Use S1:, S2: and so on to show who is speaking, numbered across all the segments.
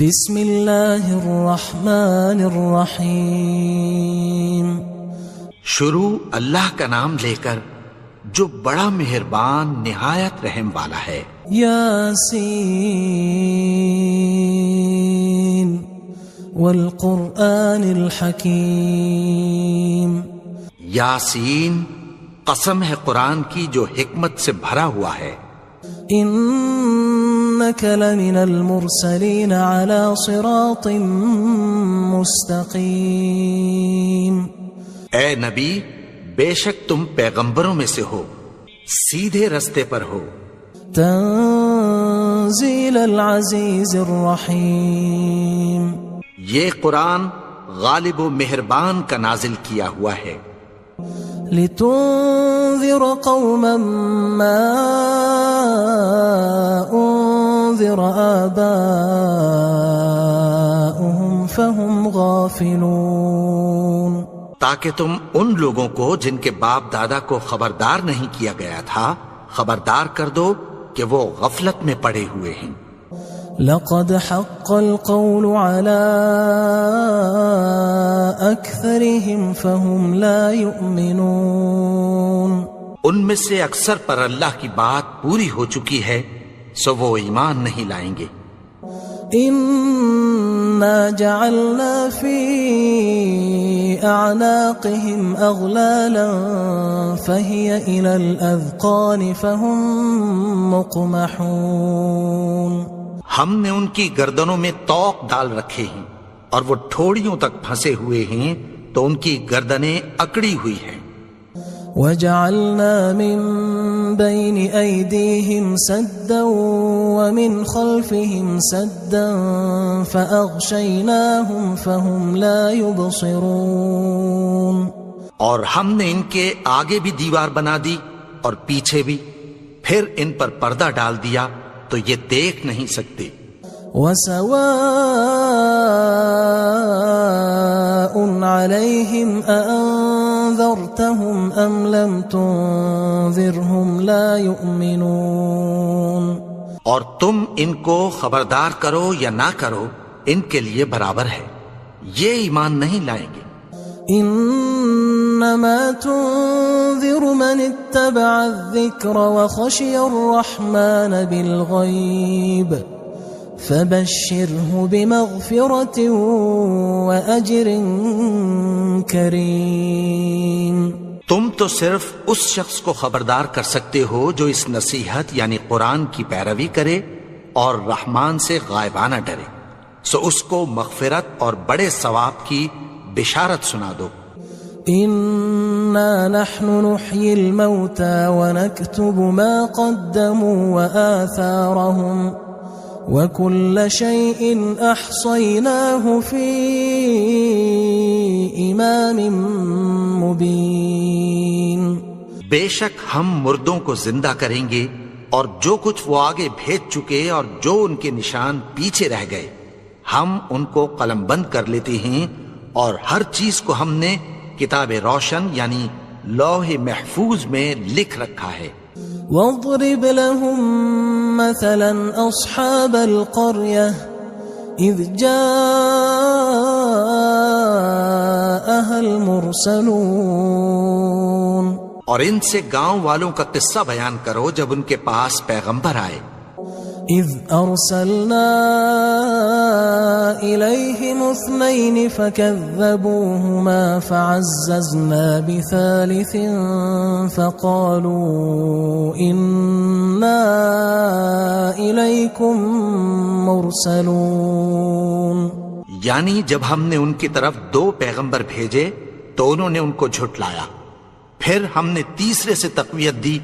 S1: بسم اللہ الرحمن الرحیم۔
S2: شروع اللہ کا نام لے کر جو بڑا مہربان نہایت رحم والا ہے۔
S1: یاسین والقرآن الحکیم۔
S2: یاسین، قسم ہے قرآن کی جو حکمت سے بھرا ہوا ہے۔
S1: انک لمن المرسلین علی صراط مستقیم۔
S2: اے نبی، بے شک تم پیغمبروں میں سے ہو، سیدھے رستے پر ہو۔
S1: تنزیل العزیز الرحیم۔
S2: یہ قرآن غالب و مہربان کا نازل کیا ہوا ہے۔
S1: لتنذر قوما ما انذر آباؤهم فهم غافلون۔
S2: تاکہ تم ان لوگوں کو جن کے باپ دادا کو خبردار نہیں کیا گیا تھا خبردار کر دو کہ وہ غفلت میں پڑے ہوئے ہیں۔
S1: لقد حق القول على أكثرهم فهم لا يؤمنون۔
S2: ان میں سے اکثر پر اللہ کی بات پوری ہو چکی ہے سو وہ ایمان نہیں لائیں گے۔
S1: إنا جعلنا في أعناقهم أغلالا فهي إلى الأذقان فهم مقمحون۔
S2: ہم نے ان کی گردنوں میں طوق ڈال رکھے ہیں اور وہ ٹھوڑیوں تک پھنسے ہوئے ہیں تو ان کی گردنیں اکڑی ہوئی ہیں۔
S1: وَجَعَلْنَا مِن بَيْنِ أَيْدِيهِمْ سَدًّا وَمِنْ خَلْفِهِمْ سَدًّا فَأَغْشَيْنَاهُمْ فَهُمْ لَا يُبْصِرُونَ۔ اور ہم نے ان کے آگے بھی دیوار بنا دی اور پیچھے بھی، پھر ان پر پردہ ڈال دیا تو یہ دیکھ نہیں سکتے۔ وَسَوَاءٌ عَلَيْهِمْ أَأَنذَرْتَهُمْ أَمْ لَمْ تُنذِرْهُمْ لَا يُؤْمِنُونَ۔
S2: اور تم ان کو خبردار کرو یا نہ کرو ان کے لیے برابر ہے، یہ ایمان نہیں لائیں گے۔
S1: انما تنذر من اتبع الذکر وخشی الرحمن بالغیب فبشرہ بمغفرۃ واجر کریم۔
S2: تم تو صرف اس شخص کو خبردار کر سکتے ہو جو اس نصیحت یعنی قرآن کی پیروی کرے اور رحمان سے غائبانہ ڈرے، سو اس کو مغفرت اور بڑے ثواب کی بشارت سنا دو۔
S1: انا نحن نحيي الموتى ونكتب ما قدموا وآثارهم وكل شيء احصيناه في امام مبين۔
S2: بے شک ہم مردوں کو زندہ کریں گے اور جو کچھ وہ آگے بھیج چکے اور جو ان کے نشان پیچھے رہ گئے ہم ان کو قلم بند کر لیتے ہیں، اور ہر چیز کو ہم نے کتاب روشن یعنی لوح محفوظ میں لکھ رکھا ہے۔
S1: واضرب لهم مثلا اصحاب القرية اذ جاءها المرسلون۔
S2: اور ان سے گاؤں والوں کا قصہ بیان کرو جب ان کے پاس پیغمبر آئے۔
S1: اذ ارسلنا الیہم اثنین فکذبوہما فعززنا بثالث فقالوا انا الیکم مرسلون۔
S2: یعنی جب ہم نے ان کی طرف 2 پیغمبر بھیجے تو انہوں نے ان کو جھٹلایا، پھر ہم نے تیسرے سے تقویت دی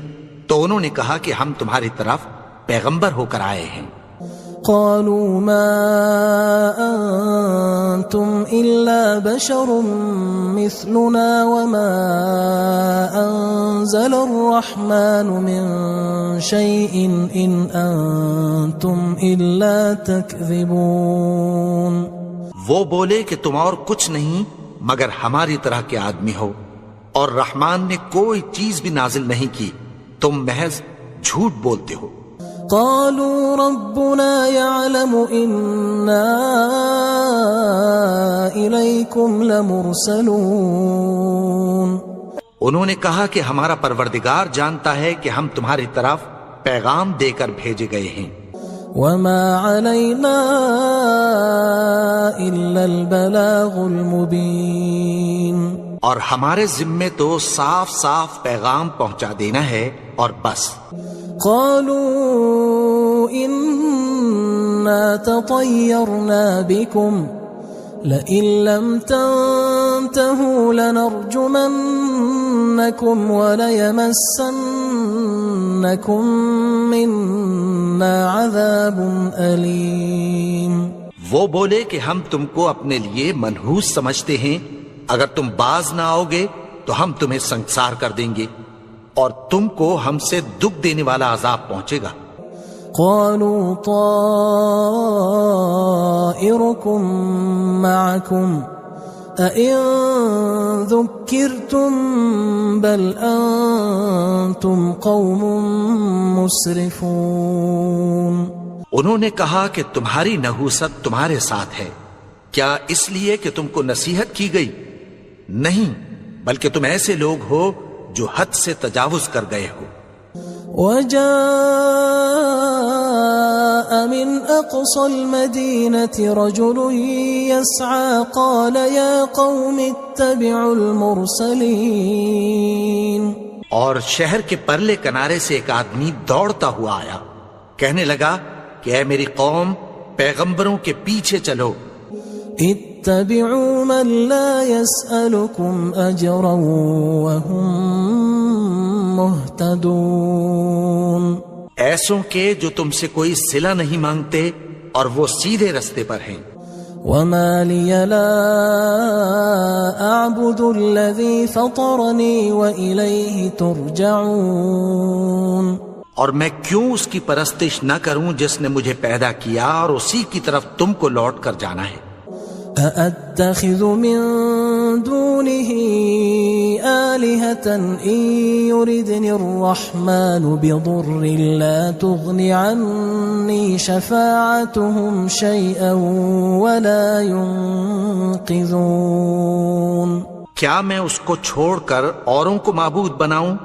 S2: تو انہوں نے کہا کہ ہم تمہاری طرف پیغمبر ہو کر آئے ہیں۔
S1: قالوا ما انتم الا بشر مثلنا وما انزل الرحمن من شيء ان انتم الا تكذبون۔
S2: وہ بولے کہ تم اور کچھ نہیں مگر ہماری طرح کے آدمی ہو، اور رحمان نے کوئی چیز بھی نازل نہیں کی، تم محض جھوٹ بولتے ہو۔
S3: قالوا ربنا يعلم إنا إليكم لمرسلون.
S2: انہوں نے کہا کہ ہمارا پروردگار جانتا ہے کہ ہم تمہاری طرف پیغام دے کر بھیجے گئے ہیں.
S3: وما علينا إلا البلاغ المبين.
S2: اور ہمارے ذمے تو صاف صاف پیغام پہنچا دینا ہے اور بس.
S3: قالوا إنا تطيرنا بكم لئن لم تنتهوا لنرجمنكم وليمسنكم منا عذاب أليم.
S2: وہ بولے کہ ہم تم کو اپنے لیے منحوس سمجھتے ہیں، اگر تم باز نہ آؤ گے تو ہم تمہیں سنسار کر دیں گے اور تم کو ہم سے دکھ دینے والا عذاب پہنچے گا.
S3: قالوا طائركم معكم أئن ذكرتم بل أنتم قوم مسرفون.
S2: انہوں نے کہا کہ تمہاری نحوست تمہارے ساتھ ہے، کیا اس لیے کہ تم کو نصیحت کی گئی؟ نہیں، بلکہ تم ایسے لوگ ہو جو حد سے تجاوز کر گئے ہو.
S3: وجاء من أقصى المدينة رجل يسعى قال يا قوم اتبعوا المرسلين.
S2: اور شہر کے پرلے کنارے سے ایک آدمی دوڑتا ہوا آیا، کہنے لگا کہ اے میری قوم، پیغمبروں کے پیچھے چلو.
S3: اتبعوا من لا يسألكم أجرا وهم مهتدون.
S2: ایسوں کے جو تم سے کوئی صلہ نہیں مانگتے اور وہ سیدھے رستے پر ہیں.
S3: وما لي لا أعبد الذي فطرني وإليه ترجعون.
S2: اور میں کیوں اس کی پرستش نہ کروں جس نے مجھے پیدا کیا اور اسی کی طرف تم کو لوٹ کر جانا ہے.
S3: أأتخذ من دونه آلهة إن يردني الرحمن بضر لا تغن عني شفاعتهم شيئا ولا ينقذون.
S2: کیا میں اس کو چھوڑ کر اوروں کو معبود بناؤں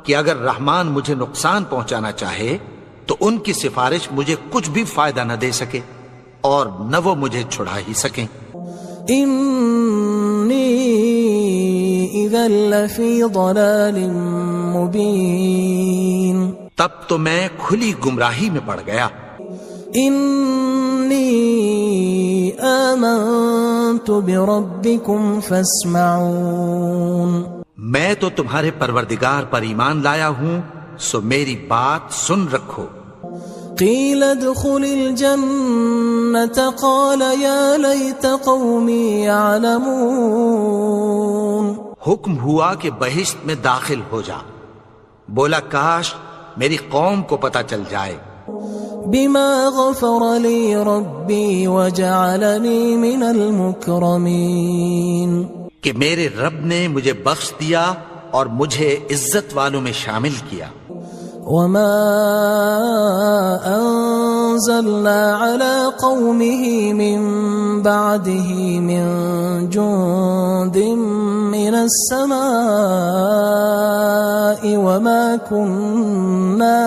S2: کہ اگر رحمان مجھے نقصان پہنچانا چاہے تو ان کی سفارش مجھے کچھ بھی فائدہ نہ دے سکے اور نہ وہ مجھے چھڑا ہی سکیں.
S3: انی اذا لفی ضلال مبین.
S2: تب تو میں کھلی گمراہی میں پڑ گیا.
S3: انی آمنت بربکم فاسمعون.
S2: میں تو تمہارے پروردگار پر ایمان لایا ہوں، سو میری بات سن رکھو.
S3: قیل ادخل الجنة قال یا لیت قومی یعلمون.
S2: حکم ہوا کہ بہشت میں داخل ہو جا. بولا کاش میری قوم کو پتہ چل جائے.
S3: بما غفر لی ربی وجعلنی من المکرمین.
S2: کہ میرے رب نے مجھے بخش دیا اور مجھے عزت والوں میں شامل کیا.
S3: وما انزلنا على قومه من بعده من جند من السماء وما كنا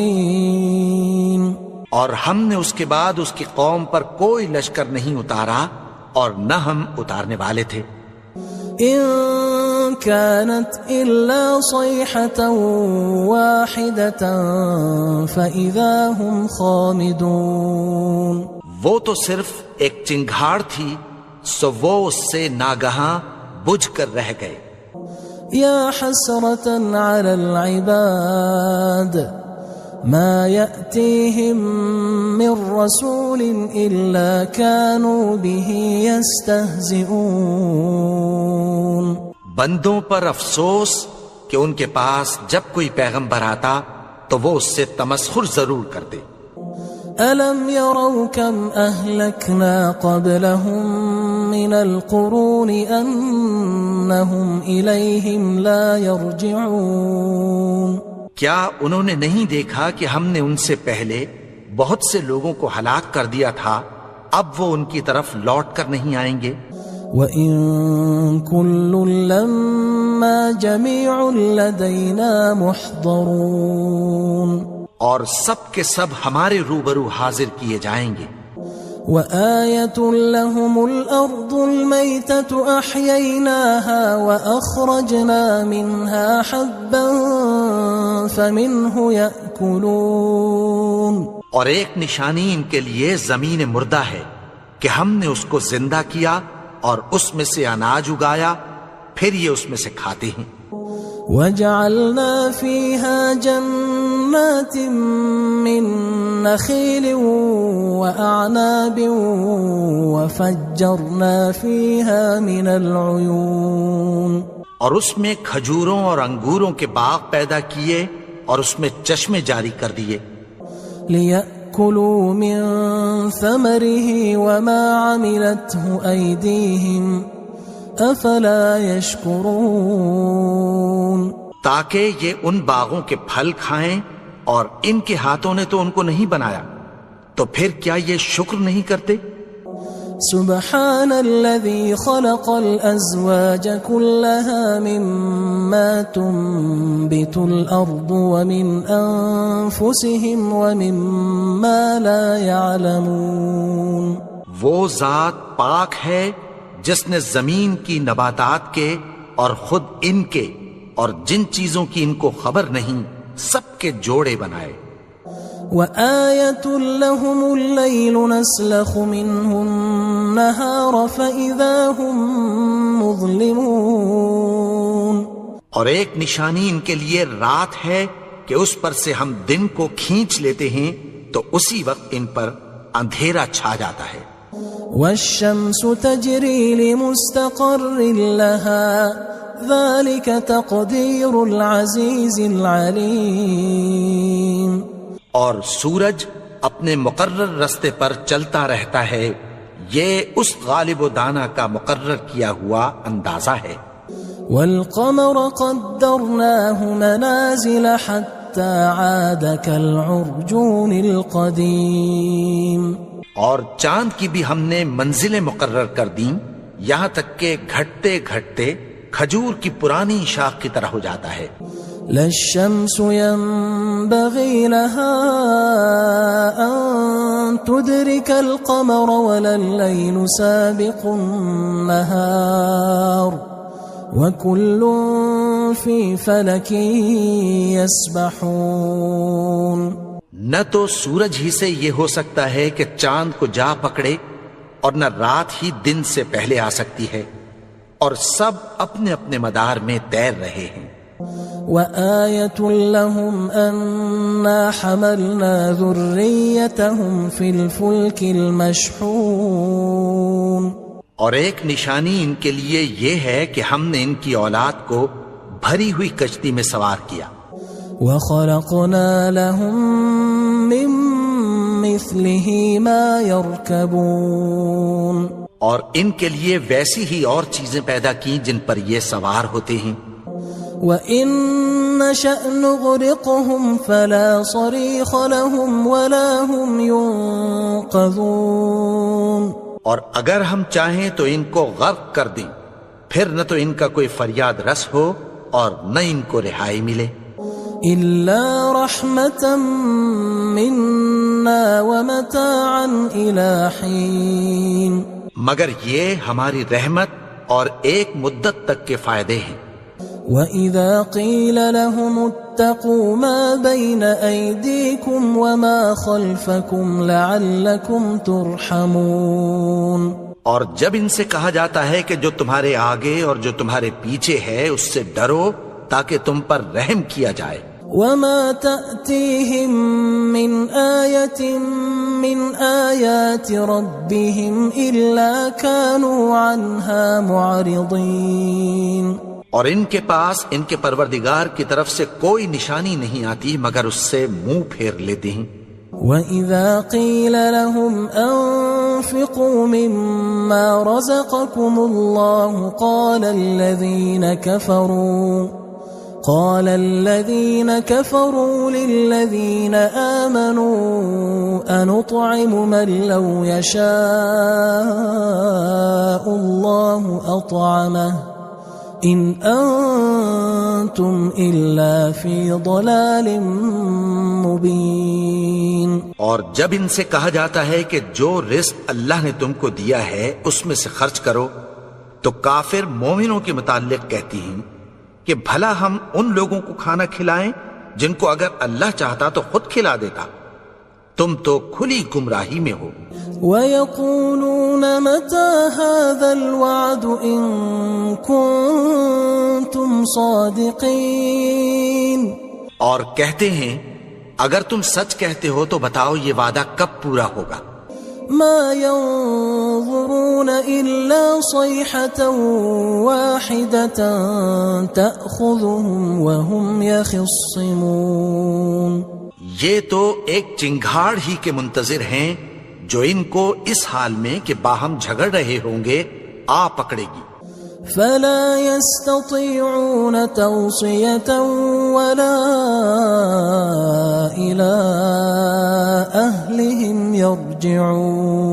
S3: منزلين.
S2: اور ہم نے اس کے بعد اس کی قوم پر کوئی لشکر نہیں اتارا اور نہ ہم اتارنے والے تھے.
S3: إن كانت إلا صيحة واحدة فإذا هم خامدون.
S2: وہ تو صرف ایک چنگھاڑ تھی، سو وہ اس سے ناگہاں بجھ کر رہ گئے.
S3: يا حسرة على العباد ما يأتيهم من رسول إلا كانوا به يستهزئون.
S2: بندوں پر افسوس کہ ان کے پاس جب کوئی پیغمبر آتا تو وہ اس سے تمسخر ضرور کرتے.
S3: ألم يروا كم أهلكنا قبلهم من القرون أنهم إليهم لا يرجعون.
S1: کیا انہوں نے نہیں دیکھا کہ ہم نے ان سے پہلے بہت سے لوگوں کو ہلاک کر دیا تھا، اب وہ ان کی طرف لوٹ کر نہیں آئیں گے؟
S3: وَإِن كُلٌّ لَمَّا جَمِيعٌ لَدَيْنَا مُحْضَرُونَ،
S1: اور سب کے سب ہمارے روبرو حاضر کیے جائیں گے۔
S3: وَآيَةٌ لَهُمُ الْأَرْضُ الْمَيْتَةُ أَحْيَيْنَاهَا وَأَخْرَجْنَا مِنْهَا حَبًّا فَمِنْهُ يَأْكُلُونَ،
S1: اور ایک نشانی ان کے لیے زمین مردہ ہے کہ ہم نے اس کو زندہ کیا اور اس میں سے اناج اگایا، پھر یہ اس میں سے کھاتے ہیں۔
S3: وَجَعَلْنَا فِيهَا جَنَّاتٍ مِّن نَخِيلٍ وَأَعْنَابٍ وَفَجَّرْنَا فِيهَا مِنَ الْعُيُونِ،
S1: اور اس میں کھجوروں اور انگوروں کے باغ پیدا کیے اور اس میں چشمے جاری کر دیے،
S3: لِيَأْكُلُوا مِن ثَمَرِهِ وَمَا عَمِلَتْهُ أَيْدِيهِمْ أَفَلَا يَشْكُرُونَ،
S1: تاکہ یہ ان باغوں کے پھل کھائیں، اور ان کے ہاتھوں نے تو ان کو نہیں بنایا، تو پھر کیا یہ شکر نہیں کرتے؟
S3: سبحان الذي خلق الأزواج كلها مما تنبت الأرض ومن أنفسهم ومما لا يعلمون،
S1: وہ ذات پاک ہے جس نے زمین کی نباتات کے اور خود ان کے اور جن چیزوں کی ان کو خبر نہیں سب کے جوڑے بنائے۔
S3: وآية لهم الليل نسلخ منه النهار فإذا هم مظلمون،
S1: اور ایک نشانی ان کے لیے رات ہے کہ اس پر سے ہم دن کو کھینچ لیتے ہیں تو اسی وقت ان پر اندھیرا چھا جاتا ہے۔
S3: والشمس تجري لمستقر لها ذلك تقدير العزيز العليم،
S1: اور سورج اپنے مقرر رستے پر چلتا رہتا ہے، یہ اس غالب و دانا کا مقرر کیا ہوا اندازہ ہے۔
S3: والقمر قدرناه منازل حتى عاد كالعرجون القديم،
S1: اور چاند کی بھی ہم نے منزلیں مقرر کر دیں، یہاں تک کہ گھٹتے گھٹتے کھجور کی پرانی شاخ کی طرح ہو جاتا ہے۔
S3: لا الشمس ينبغي لها أن تدرك القمر ولا الليل سابق النهار وكل في فلك يسبحون،
S1: نہ تو سورج ہی سے یہ ہو سکتا ہے کہ چاند کو جا پکڑے، اور نہ رات ہی دن سے پہلے آ سکتی ہے، اور سب اپنے اپنے مدار میں تیر رہے ہیں۔
S3: وآية لهم أنا حملنا ذريتهم في الفلك المشحون،
S1: اور ایک نشانی ان کے لیے یہ ہے کہ ہم نے ان کی اولاد کو بھری ہوئی کشتی میں سوار کیا۔
S3: وخلقنا لهم من مثله ما يركبون،
S1: اور ان کے لیے ویسی ہی اور چیزیں پیدا کی جن پر یہ سوار ہوتے ہیں۔
S3: وَإِن نَّشَأْ نُغْرِقْهُمْ فَلَا صَرِيخَ لَهُمْ وَلَا هُمْ يُنقَذُونَ،
S1: اور اگر ہم چاہیں تو ان کو غرق کر دیں، پھر نہ تو ان کا کوئی فریاد رس ہو اور نہ ان کو رہائی ملے۔
S3: إِلَّا رَحْمَةً مِنَّا وَمَتَاعًا إِلَى حِينٍ،
S1: مگر یہ ہماری رحمت اور ایک مدت تک کے فائدے ہیں۔
S3: وَإِذَا قِيلَ لَهُمُ اتَّقُوا مَا بَيْنَ أَيْدِيكُمْ وَمَا خَلْفَكُمْ لَعَلَّكُمْ تُرْحَمُونَ،
S1: اور جب ان سے کہا جاتا ہے کہ جو تمہارے آگے اور جو تمہارے پیچھے ہے اس سے ڈرو تاکہ تم پر رحم کیا جائے۔
S3: وَمَا تَأْتِيهِم مِّنْ آيَةٍ مِّنْ آيَاتِ رَبِّهِمْ إِلَّا كَانُوا عَنْهَا مُعْرِضِينَ،
S1: اور ان کے پاس ان کے پروردگار کی طرف سے کوئی نشانی نہیں آتی مگر اس سے منہ پھیر لیتے ہیں۔
S3: وَإِذَا قِيلَ لَهُمْ أَنفِقُوا مِمَّا رَزَقَكُمُ اللَّهُ قَالَ الَّذِينَ كَفَرُوا قال الذين كفروا للذين آمنوا أنطعم من لو يشاء الله أطعمه إن أنتم إلا في ضلال مبين.
S2: اور جب ان سے کہا جاتا ہے کہ جو رزق اللہ نے تم کو دیا ہے اس میں سے خرچ کرو، تو کافر مومنوں کے متعلق کہتی ہیں کہ بھلا ہم ان لوگوں کو کھانا کھلائیں جن کو اگر اللہ چاہتا تو خود کھلا دیتا، تم تو کھلی گمراہی میں ہو.
S3: وَيَقُولُونَ مَتَى هَذَا الْوَعْدُ إِن كُنتُمْ صَادِقِينَ.
S2: اور کہتے ہیں اگر تم سچ کہتے ہو تو بتاؤ یہ وعدہ کب پورا ہوگا.
S3: ما ينظرون إلا صيحة واحدة تأخذهم وهم يخصمون.
S2: یہ تو ایک چنگھاڑ ہی کے منتظر ہیں جو ان کو اس حال میں کہ باہم جھگڑ رہے ہوں گے آ پکڑے گی.
S3: فلا يستطيعون توصية ولا إلى أهلهم يرجعون.